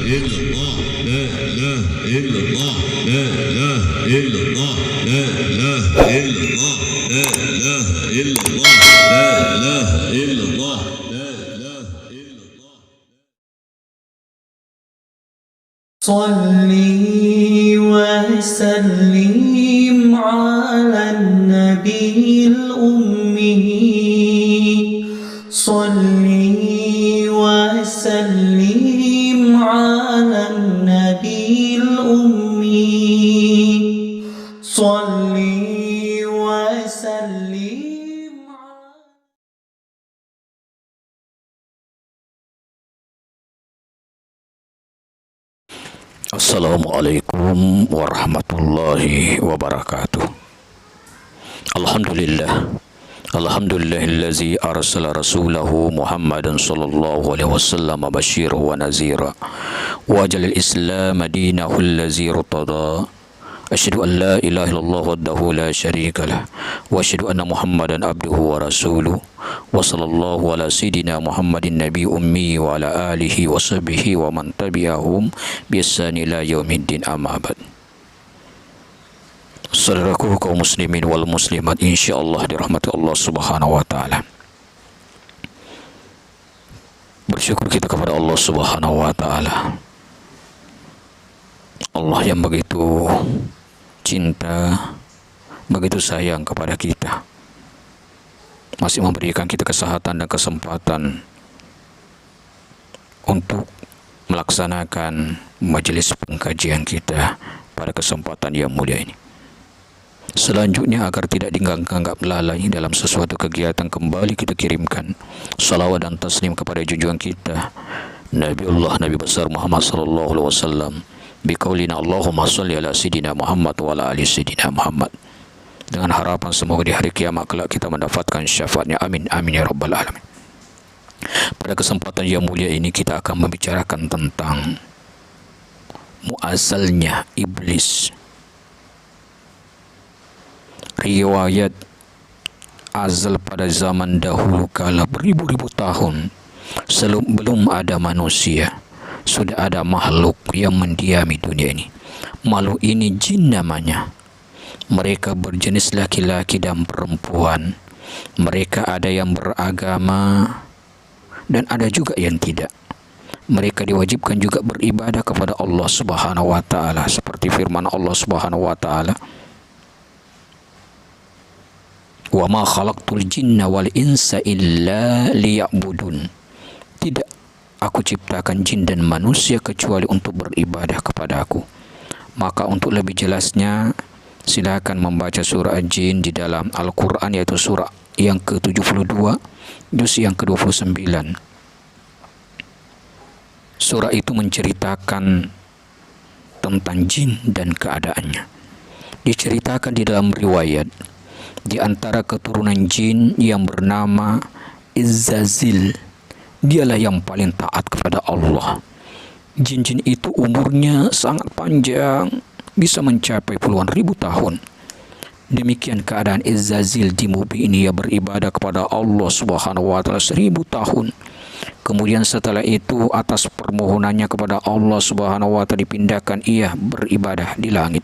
illallah, la ilaha illallah, la ilaha illallah, la ilaha illallah, la ilaha illallah, la ilaha illallah, la ilaha illallah. صلي وسلم على النبي الأمي صلي وسلم على النبي الأمي صلي وسلم Assalamualaikum warahmatullahi wabarakatuh. Alhamdulillahillazi arsala rasulahu Muhammadan sallallahu alaihi wasallam basyiran wa nazira wa jalal islam dinahu allazi irtada. Asyhadu an la ilaha illallah wahdahu la syarika lah wa asyhadu anna Muhammadan abduhu wa rasuluh wa sallallahu ala sayidina Muhammadin nabi ummi wa ala alihi wa sahbihi wa man tabi'ahum bi ihsan ila yaumiddin, amma ba'd. Saudaraku kaum muslimin wal muslimat, insyaallah dirahmati Allah Subhanahu wa taala. Bersyukur kita kepada Allah Subhanahu wa taala. Allah yang begitu cinta, begitu sayang kepada kita, masih memberikan kita kesehatan dan kesempatan untuk melaksanakan majelis pengkajian kita pada kesempatan yang mulia ini. Selanjutnya, agar tidak dianggap lalai dalam sesuatu kegiatan, kembali kita kirimkan salawat dan taslim kepada junjungan kita Nabi besar Muhammad sallallahu alaihi wasallam biqaulina Allahumma shalli ala sayidina Muhammad wa ala ali sayidina Muhammad, dengan harapan semoga di hari kiamat kelak kita mendapatkan syafaatnya. Amin amin ya rabbal alamin. Pada kesempatan yang mulia ini kita akan membicarakan tentang muasalnya iblis. Riwayat azal pada zaman dahulu kala beribu-ribu tahun sebelum ada manusia, sudah ada makhluk yang mendiami dunia ini. Makhluk ini jin namanya. Mereka berjenis laki-laki dan perempuan. Mereka ada yang beragama dan ada juga yang tidak. Mereka diwajibkan juga beribadah kepada Allah Subhanahu wa taala, seperti firman Allah Subhanahu wa taala, "Wa ma khalaqtul jinna wal insa illa liya'budun." Tidak aku ciptakan jin dan manusia kecuali untuk beribadah kepada aku. Maka untuk lebih jelasnya, silakan membaca surah Jin di dalam Al-Quran, yaitu surah yang ke-72, juz yang ke-29. Surah itu menceritakan tentang jin dan keadaannya. Diceritakan di dalam riwayat, di antara keturunan jin yang bernama Izzazil, dialah yang paling taat kepada Allah. Jin-jin itu umurnya sangat panjang, bisa mencapai puluhan ribu tahun. Demikian keadaan Izzazil di bumi ini, ia beribadah kepada Allah Subhanahu wa taala 1000 tahun. Kemudian setelah itu, atas permohonannya kepada Allah Subhanahu wa taala, dipindahkan ia beribadah di langit.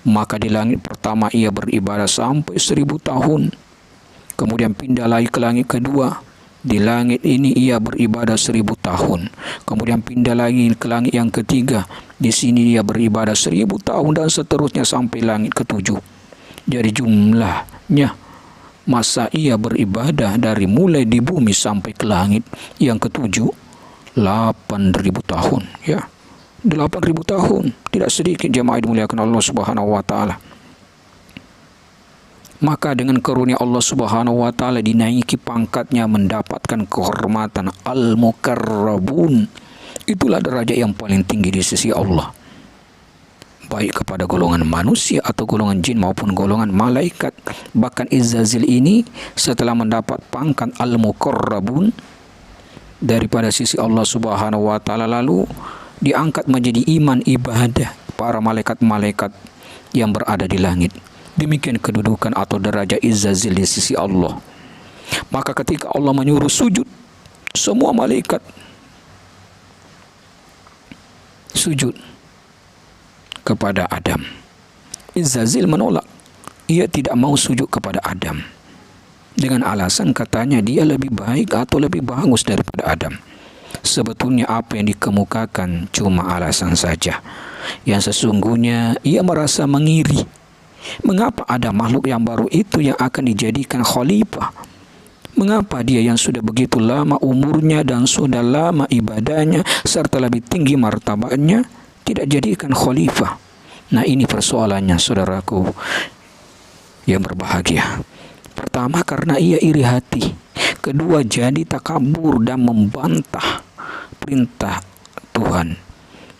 Maka di langit pertama ia beribadah sampai 1000 tahun. Kemudian pindah lagi ke langit kedua. Di langit ini ia beribadah 1000 tahun. Kemudian pindah lagi ke langit yang ketiga. Di sini ia beribadah 1000 tahun dan seterusnya sampai langit ketujuh. Jadi jumlahnya masa ia beribadah dari mulai di bumi sampai ke langit yang ketujuh 8.000 tahun, ya. 8.000 tahun, tidak sedikit jemaah dimuliakan Allah Subhanahu wa taala. Maka dengan karunia Allah Subhanahu wa taala dinaiki pangkatnya, mendapatkan kehormatan al-mukarrabun. Itulah derajat yang paling tinggi di sisi Allah, baik kepada golongan manusia atau golongan jin maupun golongan malaikat. Bahkan Izzazil ini setelah mendapat pangkat al-mukarrabun daripada sisi Allah Subhanahu wa taala, lalu diangkat menjadi iman ibadah para malaikat-malaikat yang berada di langit. Demikian kedudukan atau derajat Izzazil di sisi Allah. Maka ketika Allah menyuruh sujud, semua malaikat sujud kepada Adam. Zazil menolak. Ia tidak mau sujud kepada Adam dengan alasan katanya dia lebih baik atau lebih bagus daripada Adam. Sebetulnya apa yang dikemukakan cuma alasan saja. Yang sesungguhnya ia merasa mengiri. Mengapa ada makhluk yang baru itu yang akan dijadikan khalifah? Mengapa dia yang sudah begitu lama umurnya dan sudah lama ibadahnya serta lebih tinggi martabatnya tidak jadikan khalifah? Nah, ini persoalannya, saudaraku yang berbahagia. Pertama, karena ia iri hati. Kedua, jadi takabur dan membantah perintah Tuhan.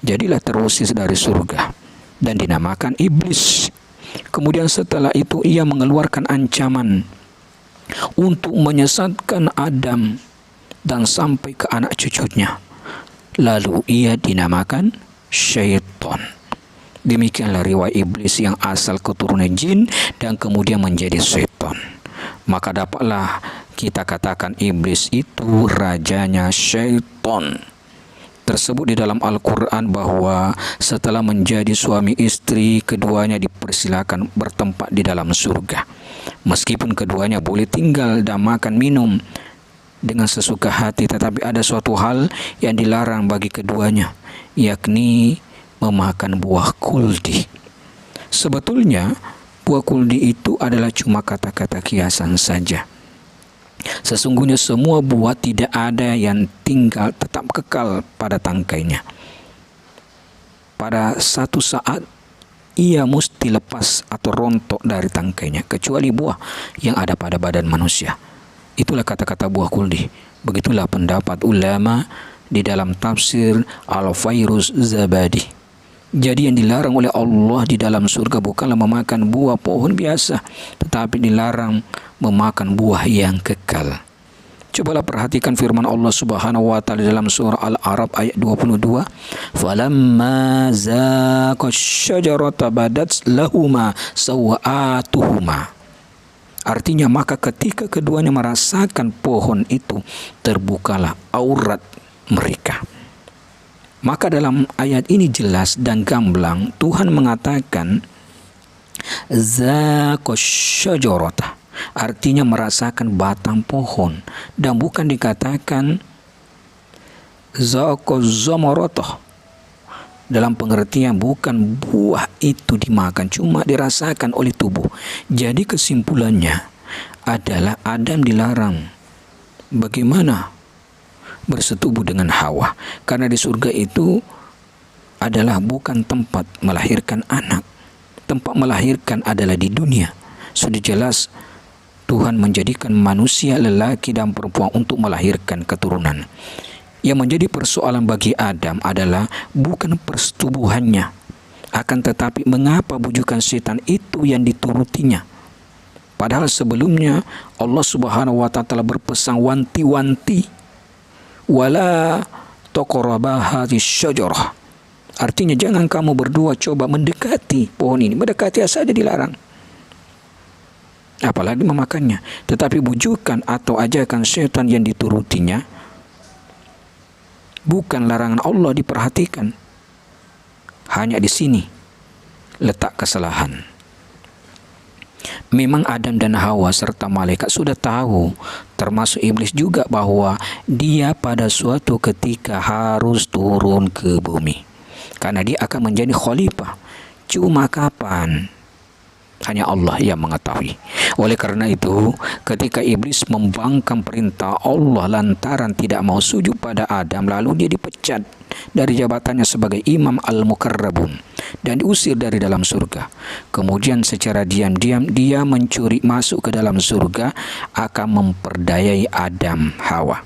Jadilah terusir dari surga dan dinamakan iblis. Kemudian setelah itu ia mengeluarkan ancaman untuk menyesatkan Adam dan sampai ke anak cucunya. Lalu ia dinamakan syaitan. Demikianlah riwayat iblis yang asal keturunan jin dan kemudian menjadi syaitan. Maka dapatlah kita katakan iblis itu rajanya syaitan. Tersebut di dalam Al-Quran bahwa setelah menjadi suami istri, keduanya dipersilakan bertempat di dalam surga. Meskipun keduanya boleh tinggal dan makan minum dengan sesuka hati, tetapi ada suatu hal yang dilarang bagi keduanya, yakni memakan buah kuldi. Sebetulnya buah kuldi itu adalah cuma kata-kata kiasan saja. Sesungguhnya semua buah tidak ada yang tinggal tetap kekal pada tangkainya. Pada satu saat ia mesti lepas atau rontok dari tangkainya, kecuali buah yang ada pada badan manusia. Itulah kata-kata buah kuldi. Begitulah pendapat ulama di dalam tafsir Al-Fairuz Zabadi. Jadi yang dilarang oleh Allah di dalam surga bukanlah memakan buah pohon biasa, tetapi dilarang memakan buah yang kekal. Cobalah perhatikan firman Allah Subhanahu wa taala dalam surah Al-A'raf ayat 22. Falamma zaqa syajarata badat lahuma sawatuhuma. Artinya maka ketika keduanya merasakan pohon itu, terbukalah aurat mereka. Maka dalam ayat ini jelas dan gamblang Tuhan mengatakan zaqa syajarata, artinya merasakan batang pohon, dan bukan dikatakan zaqa zamarata dalam pengertian bukan buah itu dimakan, cuma dirasakan oleh tubuh. Jadi kesimpulannya adalah Adam dilarang bagaimana bersetubuh dengan Hawa, karena di surga itu adalah bukan tempat melahirkan anak. Tempat melahirkan adalah di dunia. Sudah jelas Tuhan menjadikan manusia lelaki dan perempuan untuk melahirkan keturunan. Yang menjadi persoalan bagi Adam adalah bukan persetubuhannya, akan tetapi mengapa bujukan setan itu yang diturutinya. Padahal sebelumnya Allah Subhanahu wa taala berpesan wanti-wanti wala taqraba hadhihi syajarah. Artinya jangan kamu berdua coba mendekati pohon ini. Mendekati saja dilarang, apalagi memakannya. Tetapi bujukan atau ajakan syaitan yang diturutinya, bukan larangan Allah diperhatikan. Hanya di sini letak kesalahan. Memang Adam dan Hawa serta malaikat sudah tahu, termasuk iblis juga, bahwa dia pada suatu ketika harus turun ke bumi karena dia akan menjadi khalifah. Cuma kapan? Hanya Allah yang mengetahui. Oleh karena itu, ketika iblis membangkang perintah Allah lantaran tidak mau sujud pada Adam, lalu dia dipecat dari jabatannya sebagai imam al-mukarrabun dan diusir dari dalam surga. Kemudian secara diam-diam dia mencuri masuk ke dalam surga, akan memperdayai Adam Hawa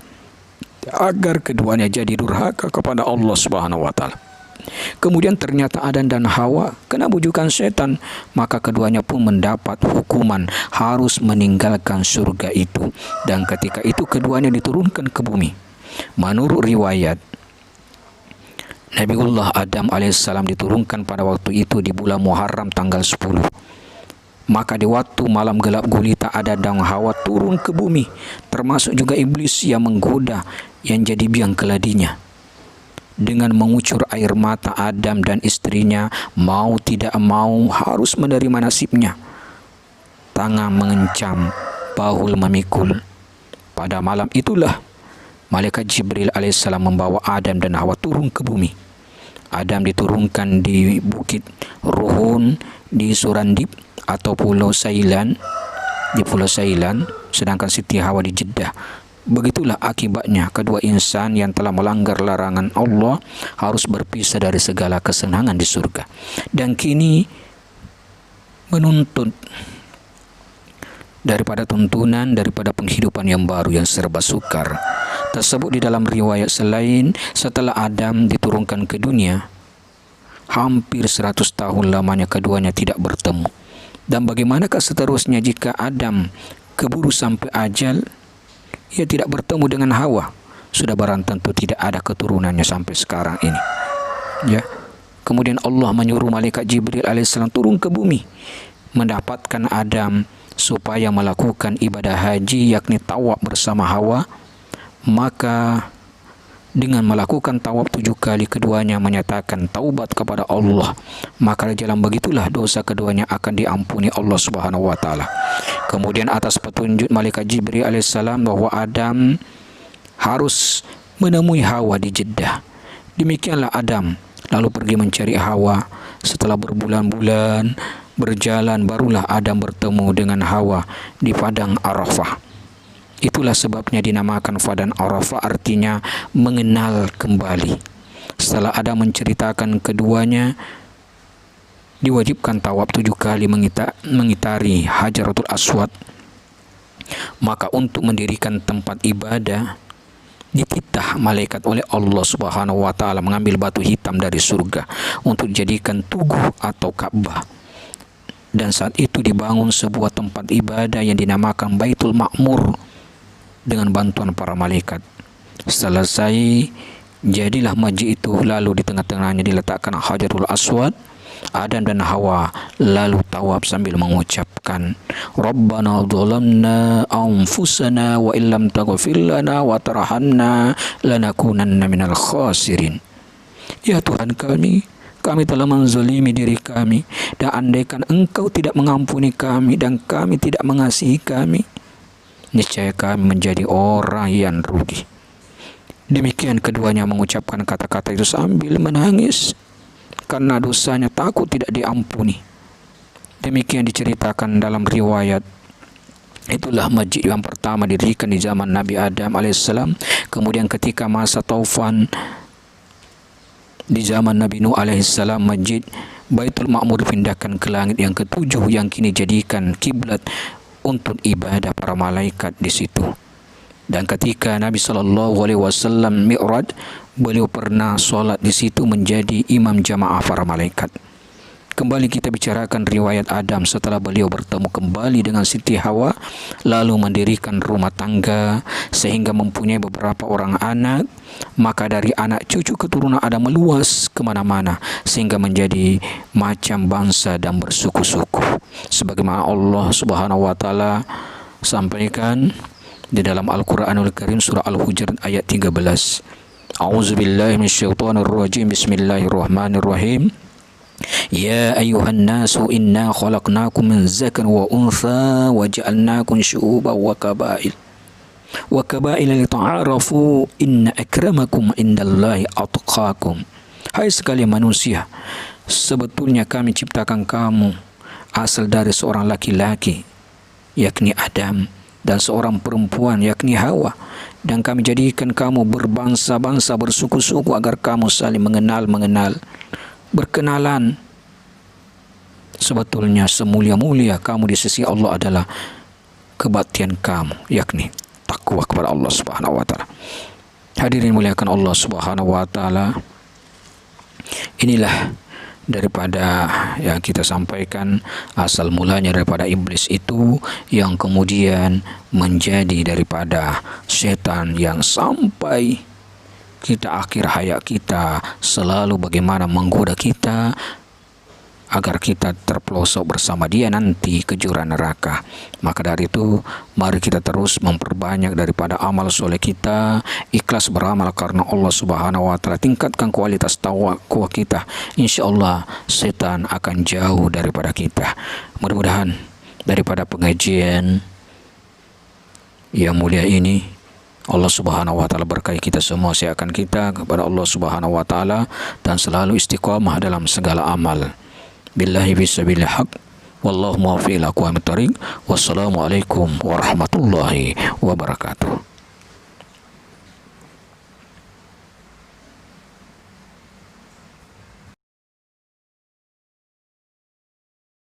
agar keduanya jadi durhaka kepada Allah Subhanahu wa taala. Kemudian ternyata Adam dan Hawa kena bujukan setan, maka keduanya pun mendapat hukuman harus meninggalkan surga itu, dan ketika itu keduanya diturunkan ke bumi. Menurut riwayat, Nabiullah Adam alaihissalam diturunkan pada waktu itu di bulan Muharram tanggal 10. Maka di waktu malam gelap gulita Adam dan Hawa turun ke bumi, termasuk juga iblis yang menggoda yang jadi biang keladinya. dengan mengucur air mata Adam dan istrinya, mau tidak mau harus menerima nasibnya. Tangan mengencam, bahu memikul. Pada malam itulah malaikat Jibril alaihissalam membawa Adam dan Hawa turun ke bumi. Adam diturunkan di Bukit Ruhun di Surandib atau Pulau Sailan, di Pulau Sailan, sedangkan Siti Hawa di Jeddah. Begitulah akibatnya kedua insan yang telah melanggar larangan Allah harus berpisah dari segala kesenangan di surga, dan kini menuntut daripada tuntunan daripada penghidupan yang baru yang serba sukar. Tersebut di dalam riwayat selain, setelah Adam diturunkan ke dunia, hampir 100 tahun lamanya keduanya tidak bertemu. Dan bagaimanakah seterusnya jika Adam keburu sampai ajal, ia tidak bertemu dengan Hawa? Sudah barang tentu tidak ada keturunannya sampai sekarang ini. Ya. Kemudian Allah menyuruh malaikat Jibril alaihissalam turun ke bumi, mendapatkan Adam supaya melakukan ibadah haji, yakni tawaf bersama Hawa. Maka dengan melakukan tawaf 7 kali, keduanya menyatakan taubat kepada Allah. Maka jalan begitulah dosa keduanya akan diampuni Allah Subhanahu wa taala. Kemudian atas petunjuk malaikat Jibril alaihissalam bahwa Adam harus menemui Hawa di Jeddah. Demikianlah Adam lalu pergi mencari Hawa. Setelah berbulan-bulan berjalan, barulah Adam bertemu dengan Hawa di padang Arafah. Itulah sebabnya dinamakan Padang Arafah, artinya mengenal kembali. Setelah Adam menceritakan keduanya, diwajibkan tawaf 7 kali mengitari Hajaratul Aswad. Maka untuk mendirikan tempat ibadah, dititah malaikat oleh Allah Subhanahu wa taala mengambil batu hitam dari surga untuk dijadikan tugu atau Ka'bah. Dan saat itu dibangun sebuah tempat ibadah yang dinamakan Baitul Ma'mur dengan bantuan para malaikat. Selesai, jadilah masjid itu, lalu di tengah-tengahnya diletakkan Hajarul Aswad. Adam dan Hawa lalu tawaf sambil mengucapkan, Rabbana dhalamna anfusana wa illam taghfir lana wa tarhamna lanakunanna minal khasirin. Ya Tuhan kami telah menzalimi diri kami, dan andaikan Engkau tidak mengampuni kami dan kami tidak mengasihi kami, niscaya kami menjadi orang yang rugi. Demikian keduanya mengucapkan kata-kata itu sambil menangis karena dosanya takut tidak diampuni. Demikian diceritakan dalam riwayat. Itulah masjid yang pertama didirikan di zaman Nabi Adam alaihissalam. Kemudian ketika masa taufan di zaman Nabi Nuh alaihissalam, masjid Baitul Ma'mur dipindahkan ke langit yang ke-7 yang kini jadikan kiblat untuk ibadah para malaikat di situ. Dan ketika Nabi SAW Mi'raj, beliau pernah sholat di situ menjadi imam jamaah para malaikat. Kembali kita bicarakan riwayat Adam setelah beliau bertemu kembali dengan Siti Hawa, lalu mendirikan rumah tangga sehingga mempunyai beberapa orang anak. Maka dari anak cucu keturunan Adam meluas kemana-mana sehingga menjadi macam bangsa dan bersuku-suku. Sebagaimana Allah Subhanahu wa taala sampaikan di dalam Al-Qur'anul Karim surah Al-Hujurat ayat 13. A'udzubillahi minasyaitonirrajim. Bismillahirrahmanirrahim. Ya ayuhan nasu inna khalaqnakum min zakarin wa untha wa ja'alnakum syu'uban wa qabaila lita'arafu inna akramakum indallahi atqakum. Hai sekalian manusia, sebetulnya kami ciptakan kamu asal dari seorang laki-laki yakni Adam dan seorang perempuan yakni Hawa, dan kami jadikan kamu berbangsa-bangsa, bersuku-suku agar kamu saling berkenalan. Sebetulnya semulia-mulia kamu di sisi Allah adalah kebaktian kamu, yakni takwa kepada Allah Subhanahu wa taala. Hadirin muliakan Allah Subhanahu wa taala. Inilah daripada yang kita sampaikan, asal mulanya daripada iblis itu yang kemudian menjadi daripada setan yang sampai kita akhir hayat kita selalu bagaimana menggoda kita agar kita terpelosok bersama dia nanti ke jurang neraka. Maka dari itu, mari kita terus memperbanyak daripada amal soleh kita, ikhlas beramal karena Allah Subhanahu wa taala, tingkatkan kualitas taqwa kita. Insyaallah setan akan jauh daripada kita. Mudah-mudahan daripada pengajian yang mulia ini Allah Subhanahu wa taala berkahi kita semua, siapkan kita kepada Allah Subhanahu wa taala dan selalu istiqamah dalam segala amal. Billahi fisabilil haq, wallahu muwaffiq ila aqwamit thariq. Wassalamualaikum warahmatullahi wabarakatuh.